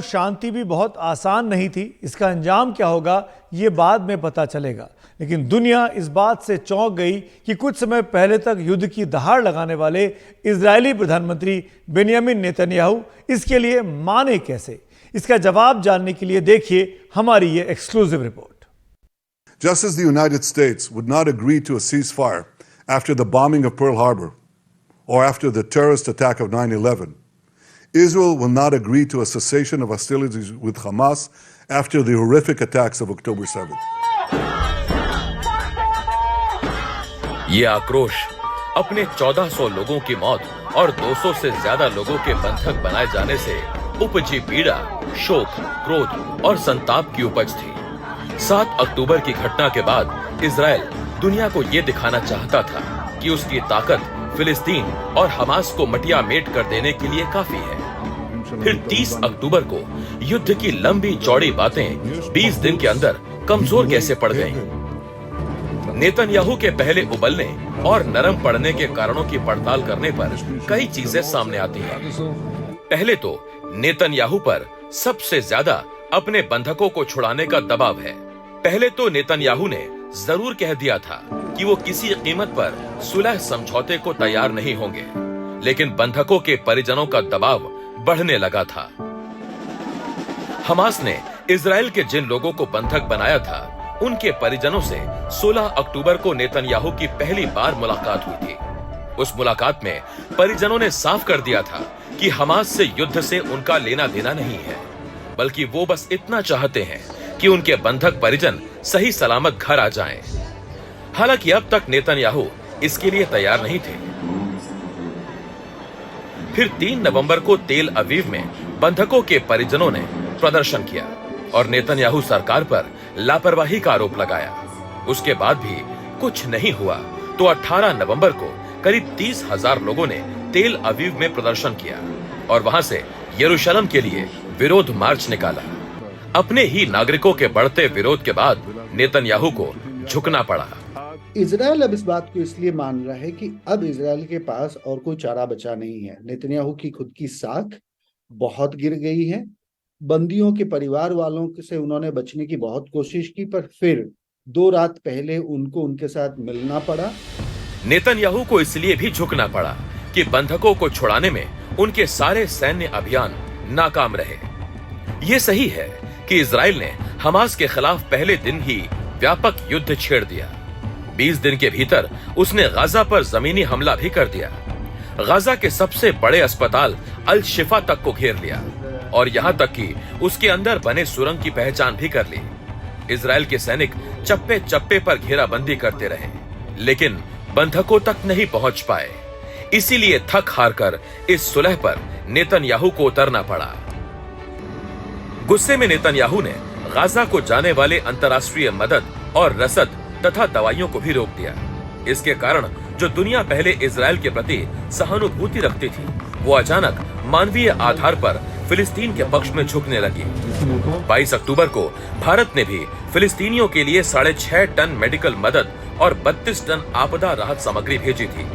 शांति भी बहुत आसान नहीं थी। इसका अंजाम क्या होगा ये बाद में पता चलेगा, लेकिन दुनिया इस बात से चौंक गई कि कुछ समय पहले तक युद्ध की दहाड़ लगाने वाले इजरायली प्रधानमंत्री बेंयामिन नेतन्याहू इसके लिए माने कैसे। इसका जवाब जानने के लिए देखिए हमारी ये exclusive report. Just as the United States would not agree to a ceasefire after the bombing of Pearl Harbor or after the terrorist attack of 9/11, Israel will not agree to a cessation of hostilities with Hamas after the horrific attacks of October 7th. ये आक्रोश अपने 1400 लोगों की मौत और 200 से ज्यादा लोगों के बंधक बनाए जाने से उपजी पीड़ा, शोक, क्रोध और संताप की उपज थी। 7 अक्टूबर की घटना के बाद इजराइल दुनिया को ये दिखाना चाहता था कि उसकी ताकत फिलिस्तीन और हमास को मटिया मेट कर देने के लिए काफी है। फिर 30 अक्टूबर को युद्ध की लंबी चौड़ी बातें 20 दिन के अंदर कमजोर कैसे पड़ गईं? नेतन्याहू के पहले उबलने और नरम पड़ने के कारणों की पड़ताल करने पर कई चीजें सामने आती हैं। पहले तो नेतन्याहू पर सबसे ज्यादा अपने बंधकों को छुड़ाने का दबाव है। पहले तो नेतन्याहू ने जरूर कह दिया था कि वो किसी कीमत पर सुलह समझौते को तैयार नहीं होंगे, लेकिन बंधकों के परिजनों का दबाव बढ़ने लगा था। हमास ने इजराइल के जिन लोगों को बंधक बनाया था उनके परिजनों से 16 अक्टूबर को नेतन्याहू की पहली बार मुलाकात हुई थी। उस मुलाकात में परिजनों ने साफ कर दिया था कि हमास से युद्ध से उनका लेना देना नहीं है, बल्कि वो बस इतना चाहते हैं कि उनके बंधक परिजन सही सलामत घर आ जाएं। हालांकि अब तक नेतन्याहू इसके लिए तैयार नहीं थे। फिर 3 नवंबर को तेल अवीव में बंधकों के परिजनों ने प्रदर्शन किया और नेतन्याहू सरकार पर लापरवाही का आरोप लगाया। उसके बाद भी कुछ नहीं हुआ तो 18 नवंबर को करीब 30,000 लोगों ने तेल अवीव में प्रदर्शन किया और वहां से यरूशलेम के लिए विरोध मार्च निकाला। अपने ही नागरिकों के बढ़ते विरोध के बाद नेतन्याहू को झुकना पड़ा। इजराइल अब इस बात को इसलिए मान रहा है कि अब इजराइल के पास और कोई चारा बचा नहीं है। नेतन्याहू की खुद की साख बहुत गिर गई है। बंदियों के परिवार वालों से उन्होंने बचने की बहुत कोशिश की, पर फिर 2 रात पहले उनको उनके साथ मिलना पड़ा। नेतन्याहू को इसलिए भी झुकना पड़ा कि बंधकों को छुड़ाने में उनके सारे सैन्य अभियान नाकाम रहे। ये सही है कि इजराइल ने हमास के खिलाफ पहले दिन ही व्यापक युद्ध छेड़ दिया। 20 दिन के भीतर उसने गाजा पर जमीनी हमला भी कर दिया। गाजा के सबसे बड़े अस्पताल अल शिफा तक को घेर लिया और यहाँ तक कि उसके अंदर बने सुरंग की पहचान भी कर ली। इजराइल के सैनिक चप्पे चप्पे पर घेराबंदी करते रहे, लेकिन बंधकों तक नहीं पहुंच पाए। इसीलिए थक हार कर इस सुलह पर नेतन्याहू को उतरना पड़ा। गुस्से में नेतन्याहू ने गाजा को जाने वाले अंतर्राष्ट्रीय मदद और रसद तथा दवाइयों को भी रोक दिया। इसके कारण जो दुनिया पहले इजराइल के प्रति सहानुभूति रखती थी, वो अचानक मानवीय आधार पर फिलिस्तीन के पक्ष में झुकने लगी। 22 अक्टूबर को भारत ने भी फिलिस्तीनियों के लिए 6.5 टन मेडिकल मदद और 32 टन आपदा राहत सामग्री भेजी थी।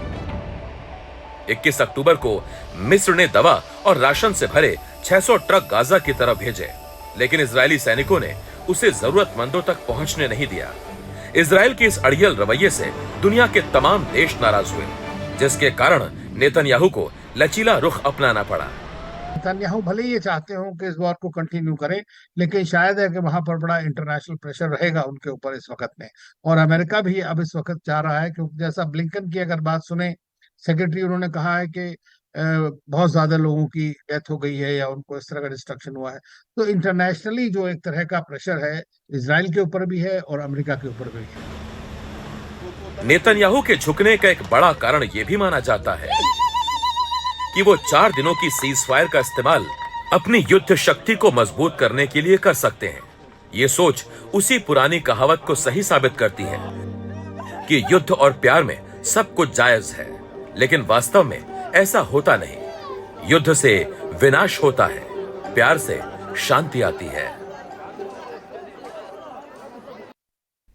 21 अक्टूबर को मिस्र ने दवा और राशन से भरे 600 ट्रक गाजा की तरफ भेजे, लेकिन इजरायली सैनिकों ने उसे जरूरतमंदों तक पहुंचने नहीं दिया। इजराइल के इस अड़ियल रवैये से दुनिया के तमाम देश नाराज हुए, जिसके कारण नेतन्याहू को लचीला रुख अपनाना पड़ा। नेतन्याहू भले ही ये चाहते हो कि इस वॉर को कंटिन्यू करें, लेकिन शायद है कि वहां पर बड़ा इंटरनेशनल प्रेशर रहेगा उनके ऊपर इस वक्त में, और अमेरिका भी अब इस वक्त चाह रहा है, क्योंकि जैसा ब्लिंकन की अगर बात सुने, सेक्रेटरी उन्होंने कहा है कि बहुत ज्यादा लोगों की डेथ हो गई है या उनको इस तरह का डिस्ट्रक्शन हुआ है। तो इंटरनेशनली जो एक तरह का प्रेशर है इजराइल के ऊपर भी है और अमेरिका के ऊपर भी है। नेतन्याहू के झुकने का एक बड़ा कारण यह भी माना जाता है कि वो 4 दिनों की सीजफायर का इस्तेमाल अपनी युद्ध शक्ति को मजबूत करने के लिए कर सकते हैं। ये सोच उसी पुरानी कहावत को सही साबित करती है कि युद्ध और प्यार में सब कुछ जायज है, लेकिन वास्तव में ऐसा होता नहीं। युद्ध से विनाश होता है, प्यार से शांति आती है।